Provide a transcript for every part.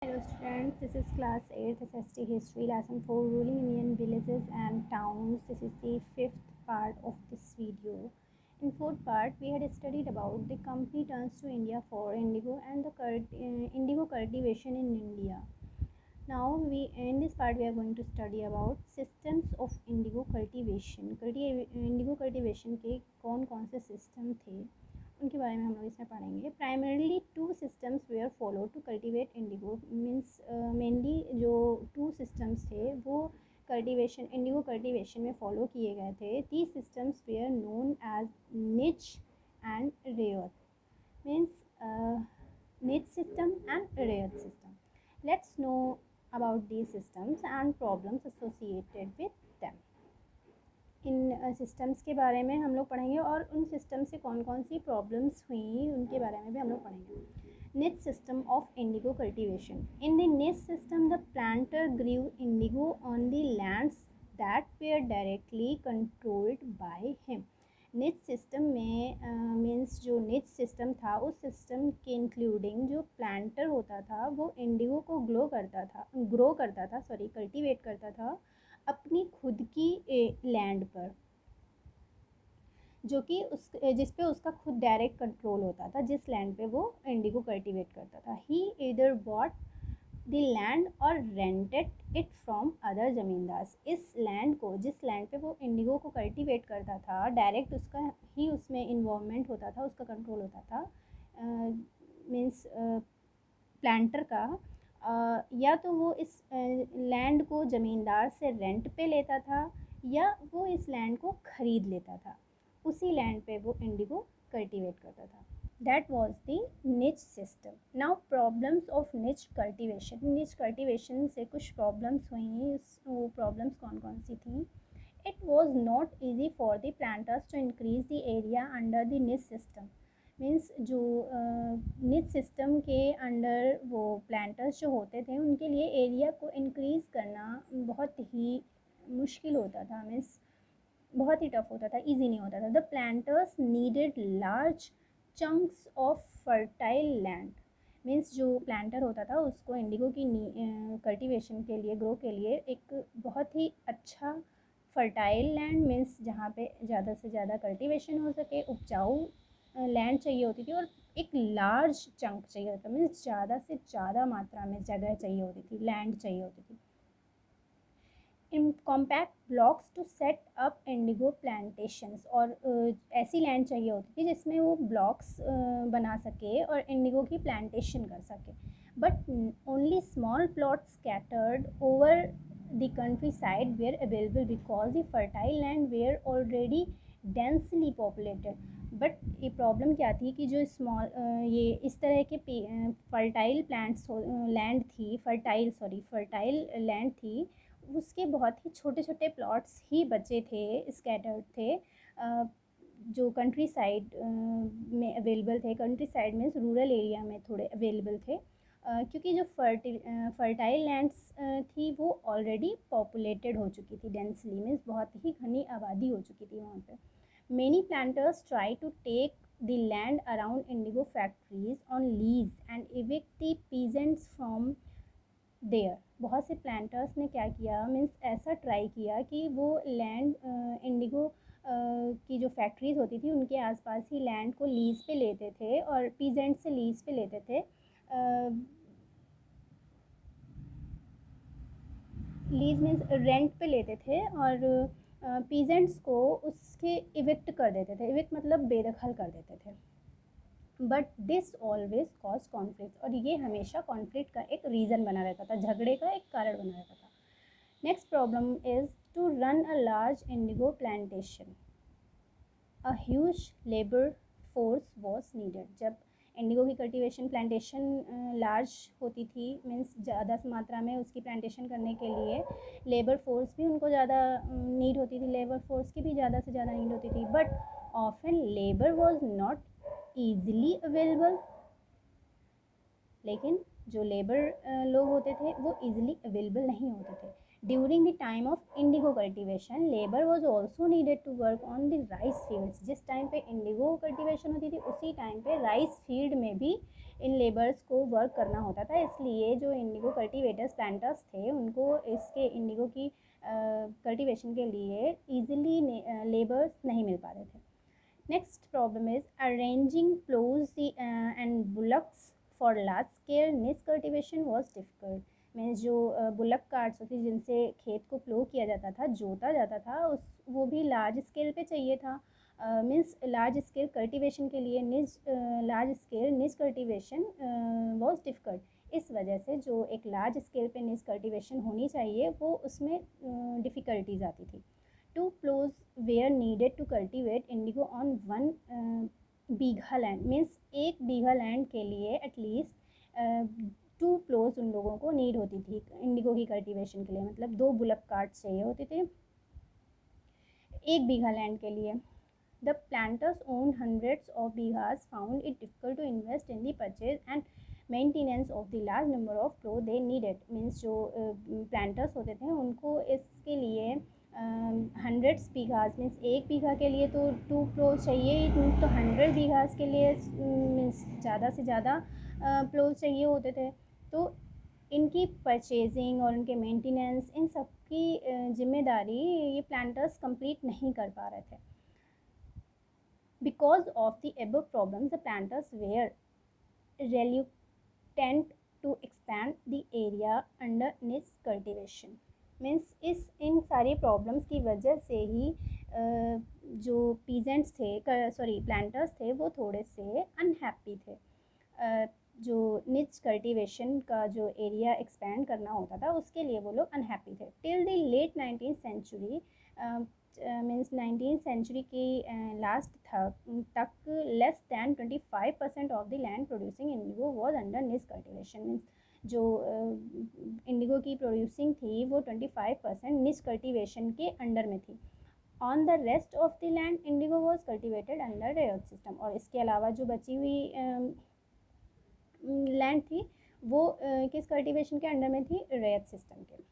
Hello students, this is class 8 SST History lesson 4 ruling Indian villages and towns. This is the fifth part of this video. In fourth part, we had studied about the company turns to India for indigo and the indigo cultivation in India. Now in this part we are going to study about systems of indigo cultivation. Indigo cultivation के कौन कौन से system थे उनके बारे में हम लोग इसमें पढ़ेंगे. Primarily two systems were followed to cultivate indigo. Means mainly जो टू सिस्टम्स थे वो इंडिगो कल्टीवेशन में फॉलो किए गए थे. The systems were known as niche and ryot. Means niche system and rare system. Let's know about these systems and problems associated with them. In systems के बारे में हम लोग पढ़ेंगे और उन सिस्टम से कौन कौन सी प्रॉब्लम्स हुई उनके बारे में भी हम लोग पढ़ेंगे. Niche system of indigo cultivation. In the niche system, the planter grew indigo on the lands that were directly controlled by him. निच सिस्टम में मीन्स जो निच सिस्टम था उस सिस्टम के इंक्लूडिंग जो प्लांटर होता था वो इंडिगो को कल्टीवेट करता था अपनी खुद की लैंड पर, जो कि उस जिस पे उसका खुद डायरेक्ट कंट्रोल होता था, जिस लैंड पे वो इंडिगो कल्टीवेट करता था. ही इधर बॉट द लैंड और rented it from other zamindars. इस लैंड को, जिस लैंड पे वो इंडिगो को कल्टीवेट करता था, डायरेक्ट उसका ही उसमें इन्वॉल्वमेंट होता था, उसका कंट्रोल होता था. मीन्स प्लांटर का या तो वो इस लैंड को ज़मींदार से रेंट पे लेता था या वो इस लैंड को ख़रीद लेता था. उसी लैंड पे वो इंडिगो कल्टीवेट करता था. That was the niche system. Now problems of niche cultivation. Niche cultivation से कुछ problems हुई हैं. वो problems कौन कौन सी थी? It was not easy for the planters to increase the area under the niche system. Means जो निच सिस्टम के अंडर वो प्लांटर्स जो होते थे उनके लिए एरिया को इंक्रीज़ करना बहुत ही मुश्किल होता था. मीन्स बहुत ही टफ होता था, इजी नहीं होता था. The planters needed large chunks of fertile land. Means जो प्लांटर होता था उसको इंडिगो की कल्टीवेशन के लिए, ग्रो के लिए एक बहुत ही अच्छा फर्टाइल लैंड, मीन्स जहाँ पे ज़्यादा से ज़्यादा कल्टीवेशन हो सके, उपजाऊ लैंड चाहिए होती थी. और एक लार्ज चंक चाहिए होता, मीन्स ज़्यादा से ज़्यादा मात्रा में जगह चाहिए होती थी, लैंड चाहिए होती थी. In compact blocks to set up indigo plantations. और ऐसी लैंड चाहिए होती थी जिसमें वो ब्लॉक्स बना सके और इंडिगो की प्लांटेशन कर सके. But only small plot scattered over the countryside were available because the fertile land were already densely populated. But ये प्रॉब्लम क्या थी कि जो ये इस तरह के फर्टाइल फर्टाइल लैंड थी, उसके बहुत ही छोटे छोटे प्लॉट्स ही बचे थे, स्कैटर्ड थे, जो कंट्री साइड में अवेलेबल थे. Country side means rural area में थोड़े अवेलेबल थे, क्योंकि जो फर्टाइल लैंड्स थी वो ऑलरेडी पॉपुलेटेड हो चुकी थी, डेंसली मीन्स बहुत ही घनी आबादी हो चुकी थी वहाँ पे. Many planters try to take the land around indigo factories on lease and evict the peasants from there. बहुत से प्लांटर्स ने क्या किया, मीन्स ऐसा ट्राई किया कि वो लैंड इंडिगो की जो फैक्ट्रीज होती थी उनके आसपास ही लैंड को लीज पे लेते थे और पीजेंट से लीज पे लेते थे. लीज मीन्स रेंट पे लेते थे और पीजेंट्स को उसके इविक्ट कर देते थे. इविक्ट मतलब बेदखल कर देते थे. But this always cause conflict. और ये हमेशा कॉन्फ्लिक्ट का एक रीज़न बना रहता था, झगड़े का एक कारण बना रहता था. Next problem is to run a large indigo plantation a huge labour force was needed. जब इंडिगो की कल्टीवेशन प्लांटेशन लार्ज होती थी, मीन्स ज़्यादा मात्रा में उसकी प्लांटेशन करने के लिए लेबर फोर्स भी उनको ज़्यादा नीड होती थी, लेबर फोर्स की भी ज़्यादा से ज़्यादा नीड होती थी. But often labour was not easily available. लेकिन जो लेबर लोग होते थे वो ईज़िली अवेलेबल नहीं होते थे. During the time of indigo cultivation labour was also needed to work on the rice fields. जिस टाइम पे इंडिगो कल्टीवेशन होती थी उसी टाइम पे राइस फील्ड में भी इन लेबर्स को वर्क करना होता था, इसलिए जो इंडिगो कल्टीवेटर्स प्लांटर्स थे उनको इसके इंडिगो की कल्टीवेशन के लिए ईजिली लेबर्स नहीं मिल पा रहे थे. Next problem is arranging plows and bullocks for large scale niche cultivation was difficult. Means जो बुलक कार्ट्स होती जिनसे खेत को प्लो किया जाता था, जोता जाता था, उस वो भी लार्ज स्केल पे चाहिए था. मीन्स लार्ज स्केल कल्टीवेशन के लिए लार्ज स्केल निच कल्टीवेशन वॉज डिफ़िकल्ट. इस वजह से जो एक लार्ज स्केल पे निच कल्टीवेशन होनी चाहिए वो उसमें डिफ़िकल्टीज आती थी. Two plows were needed to cultivate indigo on one bigha land. Means एक बीघा लैंड के लिए एटलीस्ट 2 प्लोज उन लोगों को नीड होती थी इंडिगो की कल्टीवेशन के लिए. मतलब 2 बुलक कार्ट्स चाहिए होते थे एक बीघा लैंड के लिए. The planters own hundreds of bihas found it difficult to invest in the purchase and maintenance of the large number of plow they needed. Means जो प्लांटर्स होते थे उनको इसके लिए हंड्रेड्स बीघास मीन्स एक बीघा के लिए तो 2 प्लो चाहिए ही, तो 100 बीघास के लिए मीन्स ज़्यादा से ज़्यादा प्लो चाहिए होते थे. तो इनकी परचेजिंग और इनके मेंटेनेंस इन सब की जिम्मेदारी ये प्लांटर्स कंप्लीट नहीं कर पा रहे थे. Because of the above problems, the planters were reluctant to expand the area under niche cultivation. Means in सारी प्रॉब्लम्स की वजह से ही जो पीजेंट्स थे प्लांटर्स थे वो थोड़े से अनहैप्पी थे. जो निच कल्टीवेशन का जो एरिया एक्सपेंड करना होता था उसके लिए वो लोग अनहैप्पी थे. Till the late 19th century means 19th century की लास्ट तक less than 25% of the land producing indigo was under निच कल्टीवेशन. मीन्स जो इंडिगो की प्रोड्यूसिंग थी वो 25% निच कल्टीवेशन के अंडर में थी. On the rest of the land indigo was cultivated under ryot system. और इसके अलावा जो बची हुई लैंड थी वो किस कल्टीवेशन के अंडर में थी? रेयत सिस्टम के.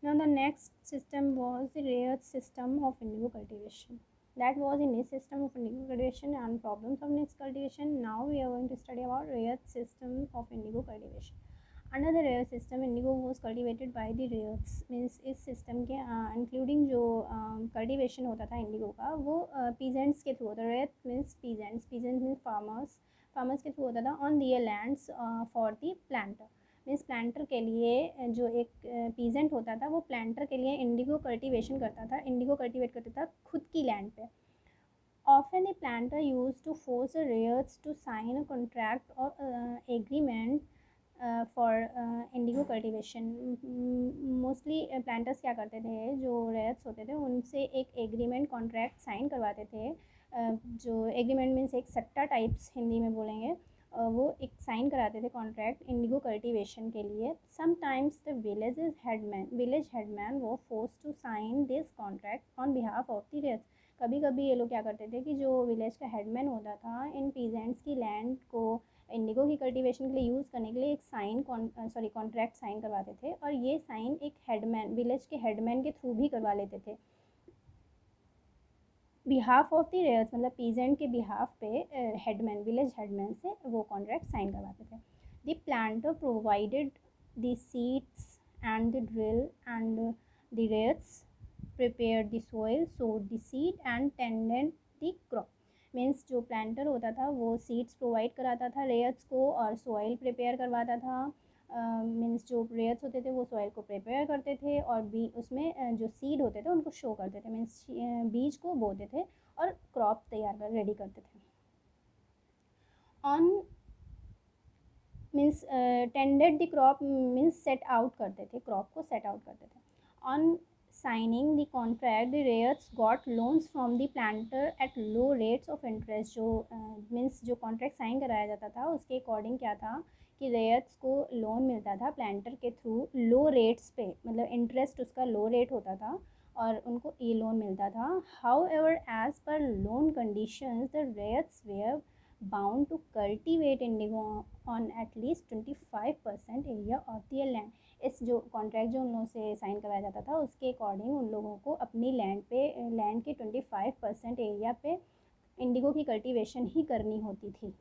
Now the next system was the Rayet system of indigo cultivation. That was the niche system of indigo cultivation and problems of niche cultivation. Now we are going to study about Rayet system of indigo cultivation. Under the Rayet system, indigo was cultivated by the Rayets. Means इस system के including जो cultivation होता था indigo का वो peasants के through होता. Rayet means peasants. Peasants means farmers. Farmers के through होता था on their lands for the planter. Means planter के लिए जो एक पीजेंट होता था वो प्लांटर के लिए इंडिगो कल्टीवेशन करता था, इंडिगो कल्टीवेट करता था खुद की लैंड पे. Often the planter use to force the ryots to sign a contract और agreement for indigo cultivation. Mostly planters क्या करते थे, जो रेयर्स होते थे उनसे एक एग्रीमेंट कॉन्ट्रैक्ट साइन करवाते थे. जो एग्रीमेंट मीन्स एक सट्टा टाइप्स हिंदी में बोलेंगे, वो एक साइन कराते थे कॉन्ट्रैक्ट इंडिगो कल्टीवेशन के लिए. समटाइम्स द विलेज हेडमैन वो force to sign this contract on behalf of the ryots. कभी कभी ये लोग क्या करते थे कि जो विलेज का हेडमैन होता था इन पीजेंट्स की लैंड को इंडिगो की कल्टीवेशन के लिए यूज़ करने के लिए एक कॉन्ट्रैक्ट साइन करवाते थे. और ये साइन एक हेडमैन विलेज के हेडमैन के थ्रू भी करवा लेते थे. बिहाफ ऑफ द रेयर्स मतलब पीजेंट के बिहाफ पे हेडमैन विलेज हेडमैन से वो कॉन्ट्रैक्ट साइन करवाते थे. The planter provided the seeds and the drill and the ryots prepare the soil, sowed the seed and tended the crop. Means जो planter होता था वो सीड्स प्रोवाइड कराता था रेयर्स को और सॉइल प्रिपेयर करवाता था. मीन्स जो रेयर्स होते थे वो सॉइल को प्रिपेयर करते थे और उसमें जो सीड होते थे उनको शो करते थे. मीन्स बीज को बोते थे और क्रॉप तैयार कर रेडी करते थे. On means tended the crop means set out करते थे, क्रॉप को सेट आउट करते थे. On signing the contract, the reyers got loans from the planter at low rates of interest. जो मीन्स जो कॉन्ट्रैक्ट साइन कराया जाता था उसके अकॉर्डिंग क्या था कि रेयर्स को लोन मिलता था प्लांटर के थ्रू लो रेट्स पे, मतलब इंटरेस्ट उसका लो रेट होता था और उनको ये लोन मिलता था. However as per loan conditions the ryots were bound to cultivate indigo on at least 25% area of their land. इस जो कॉन्ट्रैक्ट जो उन लोगों से साइन कराया जाता था उसके अकॉर्डिंग उन लोगों को अपनी लैंड के 25% एरिया पे इंडिगो की कल्टीवेशन ही करनी होती थी.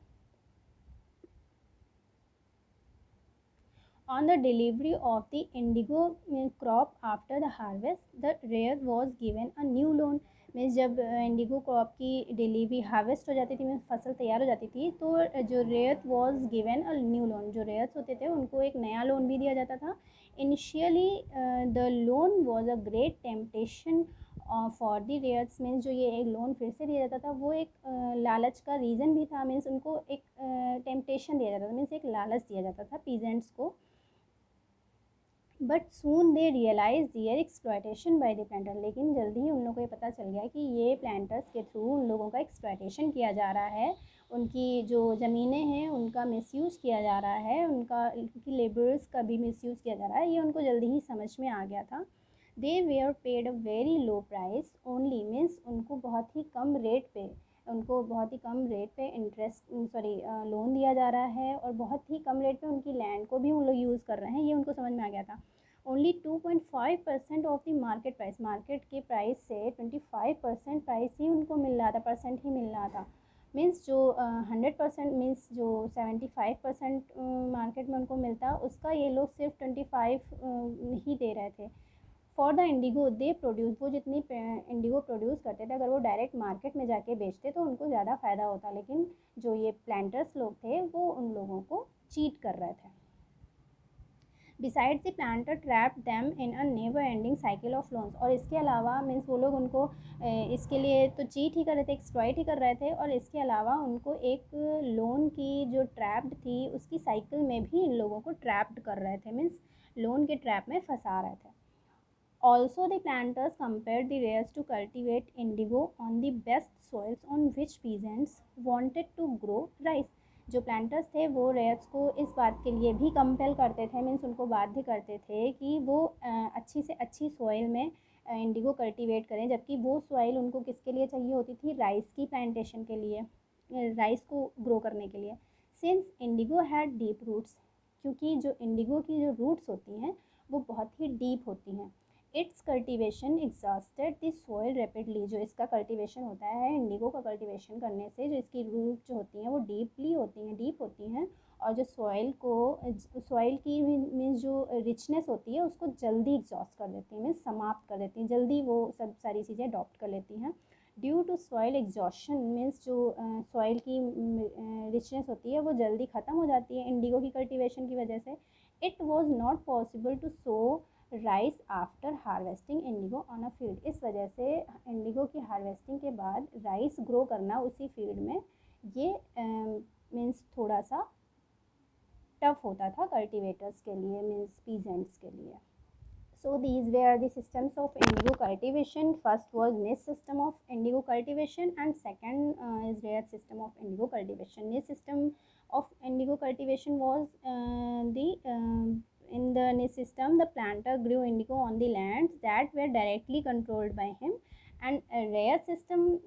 On the delivery of the indigo crop after the harvest, the rare was given a new loan. Means जब इंडिगो क्रॉप की डिलीवरी हार्वेस्ट हो जाती थी, मीन्स फसल तैयार हो जाती थी, तो जो ryot was given a new loan, जो रेयर्स होते थे उनको एक नया लोन भी दिया जाता था. Initially the loan was a great temptation for the rares. Means जो ये एक लोन फिर से दिया जाता था वो एक लालच का रीज़न भी था. मीन्स उनको एक टेम्पटेशन दिया जाता था, मीन्स एक लालच दिया जाता था पीजेंट्स को. But soon they realize their exploitation by the planter. लेकिन जल्दी ही उन लोगों को ये पता चल गया कि ये प्लांटर्स के थ्रू उन लोगों का एक्सप्लॉयटेशन किया जा रहा है, उनकी जो ज़मीनें हैं उनका मिसयूज़ किया जा रहा है, उनकी लेबर्स का भी मिसयूज़ किया जा रहा है. ये उनको जल्दी ही समझ में आ गया था. They were paid a very low price only. Means उनको बहुत ही कम रेट पे, उनको बहुत ही कम रेट पे इंटरेस्ट लोन दिया जा रहा है, और बहुत ही कम रेट पे उनकी लैंड को भी उन लोग यूज़ कर रहे हैं. ये उनको समझ में आ गया था. Only 2.5% of the market price. Market के प्राइस से 25% प्राइस ही उनको मिल रहा था, परसेंट ही मिल रहा था. मीन्स जो 100% मीन्स जो 75% मार्केट में उनको मिलता, उसका ये लोग सिर्फ 25 ही दे रहे थे. For the Indigo they produce. वो जितनी इंडिगो प्रोड्यूस करते थे, अगर वो डायरेक्ट मार्केट में जाके बेचते तो उनको ज़्यादा फ़ायदा होता. लेकिन जो ये प्लांटर्स लोग थे वो उन लोगों को चीट कर रहे थे. Besides the planter trap them in a never ending cycle of loans. और इसके अलावा मीन्स वो लोग उनको इसके लिए तो चीट ही कर रहे थे, एक्सप्लॉइट ही कर रहे थे, और इसके अलावा उनको एक लोन की जो ट्रैप्ड थी उसकी साइकिल में भी इन लोगों को ट्रैप्ड कर रहे थे. मीन्स लोन के ट्रैप में फंसा रहे थे. Also, the planters compared the rares to cultivate indigo on the best soils on which peasants wanted to grow rice. जो प्लांटर्स थे वो रेयर्स को इस बात के लिए भी कंपेल करते थे, मीन्स उनको बाध्य करते थे कि वो अच्छी से अच्छी सॉइल में इंडिगो कल्टीवेट करें. जबकि वो सॉइल उनको किसके लिए चाहिए होती थी? राइस की प्लांटेशन के लिए, राइस को ग्रो करने के लिए. Since indigo had deep roots. क्योंकि जो इंडिगो की जो रूट्स होती हैं वो बहुत ही डीप होती हैं. It's cultivation exhausted the soil rapidly. जो इसका कल्टिवेशन होता है, इंडिगो का कल्टिवेशन करने से जो इसकी रूट जो होती हैं वो डीप होती हैं, और जो सॉइल की मीन्स जो रिचनेस होती है उसको जल्दी एग्जॉस्ट कर देती हैं, मीन्स समाप्त कर देती हैं, जल्दी वो सब सारी चीज़ें अडॉप्ट कर लेती हैं. Due to soil exhaustion means जो सॉइल की रिचनेस होती है वो जल्दी ख़त्म हो जाती है इंडिगो की कल्टिवेशन की वजह से. It was not possible to sow rice after harvesting indigo on a field. इस वजह से इंडिगो की हार्वेस्टिंग के बाद राइस ग्रो करना उसी फील्ड में ये मीन्स थोड़ा सा टफ होता था कल्टिवेटर्स के लिए, मीन्स पीजेंट्स के लिए. So these were the systems of indigo cultivation. First was maize system of indigo cultivation, and second is rare system of indigo cultivation. Maize system of indigo cultivation was in the maize system the planter grew indigo on the lands that were directly controlled by him, and a rare system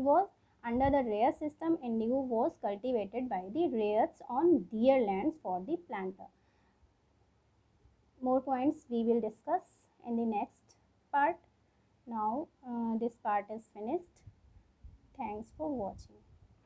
was under the rare system indigo was cultivated by the rares on their lands for the planter. More points we will discuss in the next part. Now this part is finished. Thanks for watching.